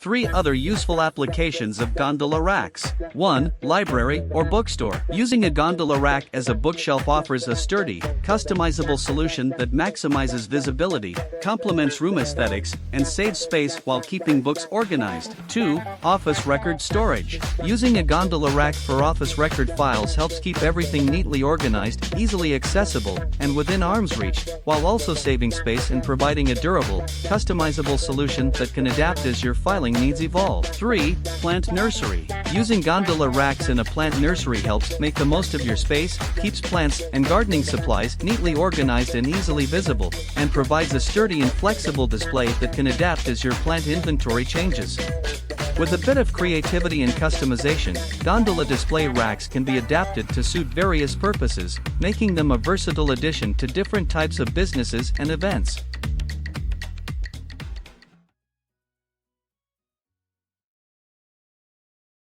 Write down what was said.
3 other useful applications of gondola racks. 1. Library or bookstore. Using a gondola rack as a bookshelf offers a sturdy, customizable solution that maximizes visibility, complements room aesthetics, and saves space while keeping books organized. 2. Office record storage. Using a gondola rack for office record files helps keep everything neatly organized, easily accessible, and within arm's reach, while also saving space and providing a durable, customizable solution that can adapt as your filing needs evolve. 3. Plant nursery. Using gondola racks in a plant nursery helps make the most of your space, keeps plants and gardening supplies neatly organized and easily visible, and provides a sturdy and flexible display that can adapt as your plant inventory changes. With a bit of creativity and customization, gondola display racks can be adapted to suit various purposes, making them a versatile addition to different types of businesses and events.